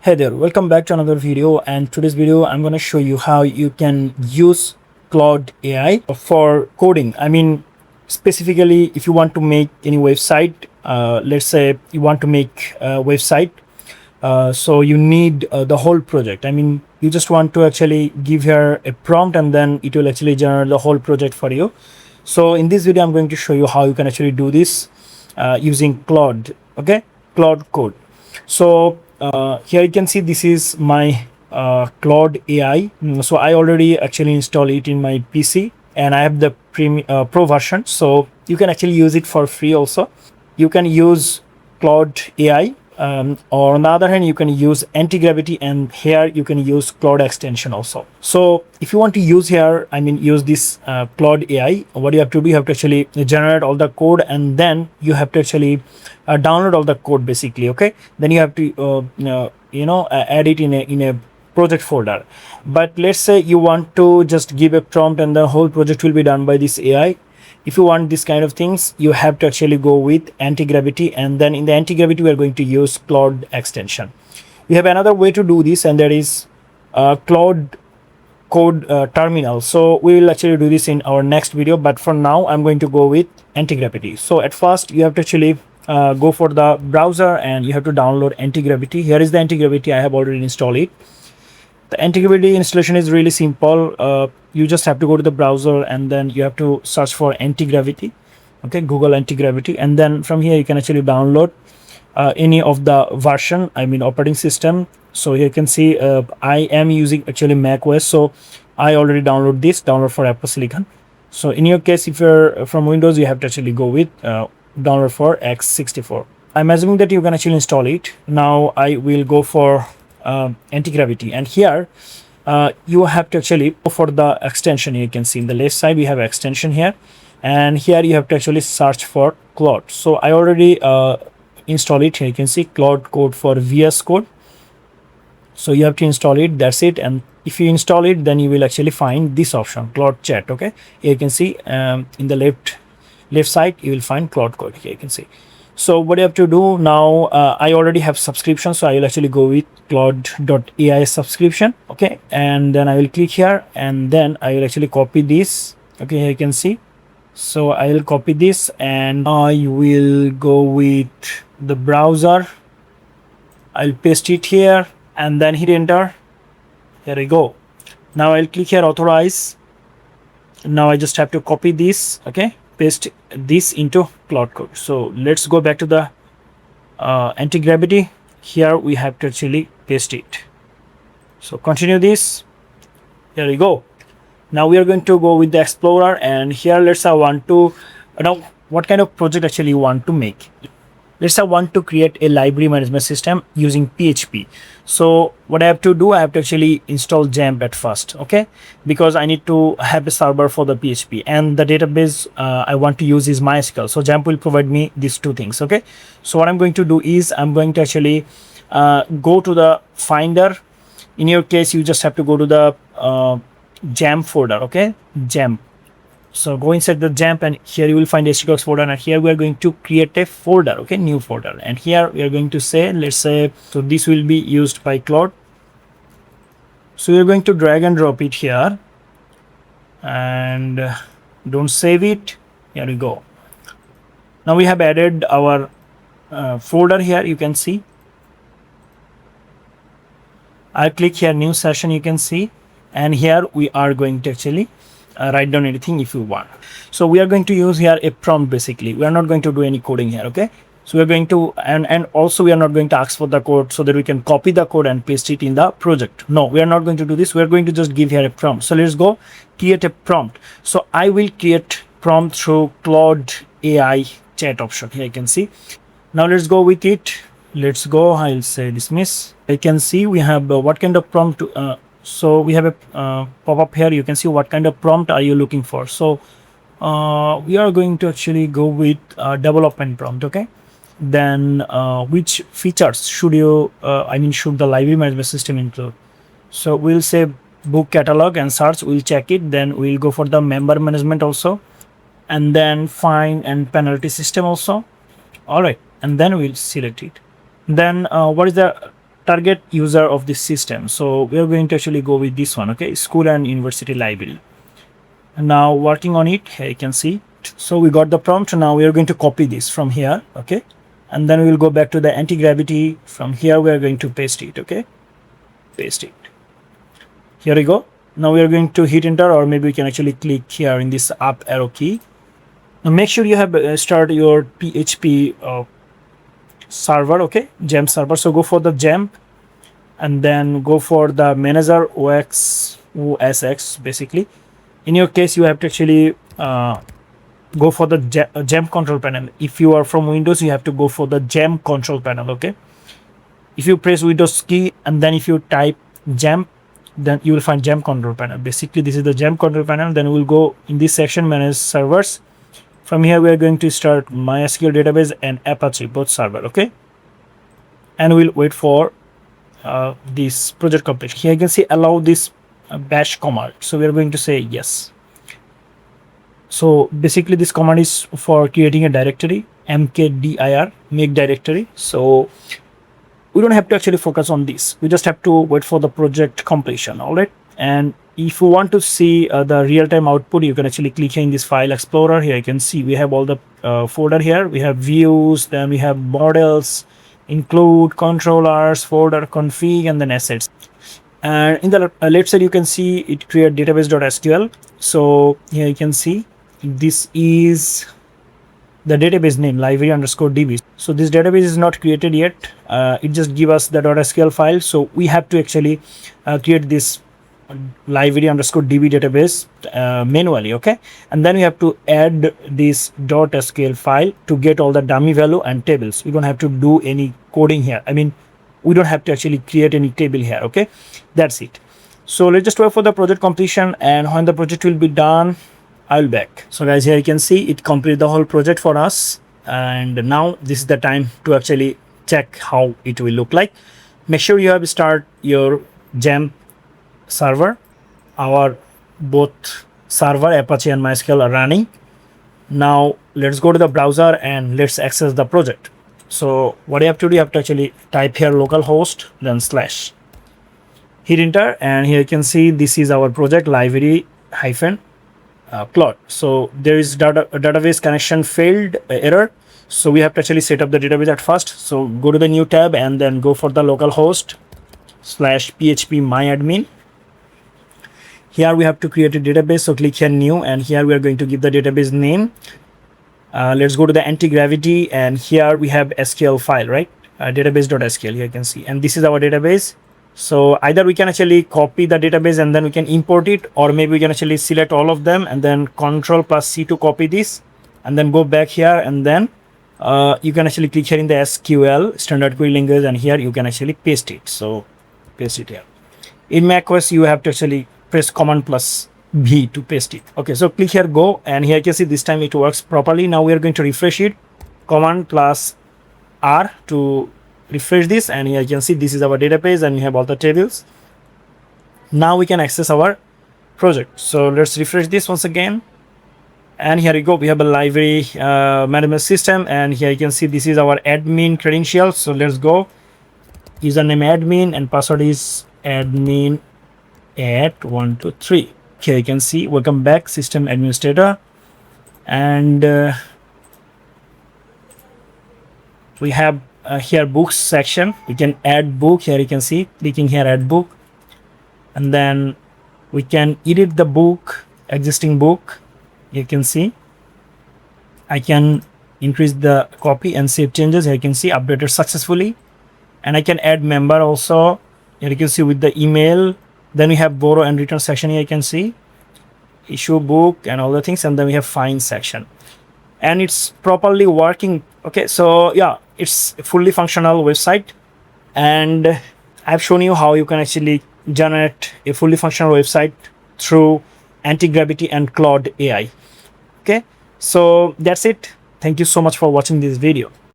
Hey there, welcome back to another video, and today's video I'm going to show you how you can use Claude AI for coding. Specifically if you want to make any website, let's say you want to make a website, so you need the whole project. You just want to actually give her a prompt and then it will actually generate the whole project for you. So in this video I'm going to show you how you can actually do this using Claude, okay, Claude code. So here you can see this is my Claude AI. So I already actually installed it in my PC and I have the pro version. So you can actually use it for free also. You can use Claude AI, or on the other hand you can use Antigravity, and here you can use Claude extension also. So if you want to use here, use this Claude AI, what you have to do, you have to actually generate all the code and then you have to actually download all the code basically, okay. Then you have to add it in a project folder. But let's say you want to just give a prompt and the whole project will be done by this AI. If you want this kind of things, you have to actually go with Antigravity, and then in the Antigravity we are going to use Claude extension. We have another way to do this, and that is Claude code terminal. So we will actually do this in our next video, but for now I'm going to go with Antigravity. So at first you have to actually go for the browser and you have to download Antigravity. Here is the Antigravity, I have already installed it. The Antigravity installation is really simple. You just have to go to the browser and then you have to search for Antigravity, okay, Google Antigravity, and then from here you can actually download any of the version, operating system. So here you can see I am using actually Mac OS, so I already download for Apple Silicon. So in your case, if you're from Windows, you have to actually go with download for x64. I'm assuming that you can actually install it. Now I will go for Antigravity, and here you have to actually go for the extension. You can see in the left side we have extension here, and here you have to actually search for Claude. So I already install it. Here you can see Claude code for VS Code. So you have to install it, that's it. And if you install it, then you will actually find this option, Claude Chat, okay. Here you can see in the left side you will find Claude code. Here you can see. So what you have to do now, I already have subscription, so I will actually go with Claude.ai subscription, okay. And then I will click here and then I will actually copy this, okay. Here you can see. So I will copy this and I will go with the browser. I'll paste it here and then hit enter. Here we go. Now I'll click here authorize. Now I just have to copy this, okay, paste this into Claude code. So let's go back to the Antigravity. Here we have to actually paste it. So continue this. Here we go. Now we are going to go with the Explorer, and here let's say I want to now what kind of project actually you want to make. Let's say I want to create a library management system using PHP. So what I have to do, I have to actually install XAMPP at first, okay, because I need to have a server for the PHP, and the database I want to use is MySQL. So XAMPP will provide me these two things, okay. So what I'm going to do is I'm going to actually go to the Finder. In your case, you just have to go to the XAMPP folder, okay, XAMPP. So go inside the XAMPP and here you will find HTTPS folder, and here we are going to create a folder, okay, new folder. And here we are going to say, let's say, so this will be used by Claude. So we're going to drag and drop it here and don't save it. Here we go. Now we have added our folder here, you can see. I'll click here new session, you can see, and here we are going to actually write down anything if you want. So we are going to use here a prompt basically. We are not going to do any coding here, okay. So we are going to and also we are not going to ask for the code so that we can copy the code and paste it in the project. No, we are not going to do this. We are going to just give here a prompt. So let's go create a prompt. So I will create prompt through Claude AI chat option. Here you can see. Now let's go with it. Let's go. I'll say dismiss. I can see we have what kind of prompt to, so we have a pop-up here. You can see what kind of prompt are you looking for. So we are going to actually go with development prompt, okay. Then which features should you should the library management system include. So we'll say book catalog and search, we'll check it. Then we'll go for the member management also, and then fine and penalty system also. All right, and then we'll select it. Then what is the target user of this system. So we are going to actually go with this one, okay, school and university library. And now working on it, here you can see. So we got the prompt. Now we are going to copy this from here, okay, and then we will go back to the anti-gravity. From here we are going to paste it, okay, paste it. Here we go. Now we are going to hit enter, or maybe we can actually click here in this up arrow key. Now make sure you have start your PHP server, okay, gem server. So go for the gem and then go for the manager OSX basically. In your case you have to actually go for the gem control panel. If you are from Windows, you have to go for the gem control panel, okay. If you press Windows key and then if you type gem, then you will find gem control panel. Basically this is the gem control panel. Then we'll go in this section, manage servers. From here we are going to start MySQL database and Apache both server, okay, and we'll wait for this project completion. Here you can see allow this bash command. So we are going to say yes. So basically this command is for creating a directory, mkdir, make directory. So we don't have to actually focus on this. We just have to wait for the project completion. All right. And if you want to see the real-time output, you can actually click here in this file explorer. Here you can see we have all the folder here. We have views, then we have models, include, controllers, folder, config, and then assets. And in the left side, you can see it create database.sql. So here you can see this is the database name library_db. So this database is not created yet. It just give us the .sql file. So we have to actually create this library_db database manually, okay, and then we have to add this .sql file to get all the dummy value and tables. We don't have to do any coding here. I mean, we don't have to actually create any table here, okay. That's it. So let's just wait for the project completion, and when the project will be done, I'll back. So guys, here you can see it completed the whole project for us, and now this is the time to actually check how it will look like. Make sure you have start your gem server. Our both server Apache and MySQL are running. Now let's go to the browser and let's access the project. So what you have to do, you have to actually type here localhost, then slash, hit enter, and here you can see this is our project library hyphen Claude. So there is database connection failed error. So we have to actually set up the database at first. So go to the new tab and then go for the localhost /php myadmin. Here we have to create a database. So click here new, and here we are going to give the database name. Let's go to the Antigravity, and here we have SQL file, right? Database.sql, here you can see, and this is our database. So either we can actually copy the database and then we can import it, or maybe we can actually select all of them and then Ctrl+C to copy this, and then go back here, and then you can actually click here in the SQL standard query language, and here you can actually paste it. So paste it here. In macOS you have to actually press Command+V to paste it. Okay, so click here go, and here you can see this time it works properly. Now we are going to refresh it, Command+R to refresh this, and here you can see this is our database and we have all the tables. Now we can access our project. So let's refresh this once again, and here we go. We have a library management system, and here you can see this is our admin credentials. So let's go. Username admin and password is admin at 123. Here you can see welcome back system administrator, and we have here books section. We can add book. Here you can see clicking here add book, and then we can edit the book, existing book. You can see I can increase the copy and save changes. Here you can see updated successfully, and I can add member also. Here you can see with the email. Then we have borrow and return section. Here you can see issue book and all the things, and then we have find section, and it's properly working. Okay, so yeah, it's a fully functional website, and I've shown you how you can actually generate a fully functional website through Antigravity and Claude AI. Okay, so that's it. Thank you so much for watching this video.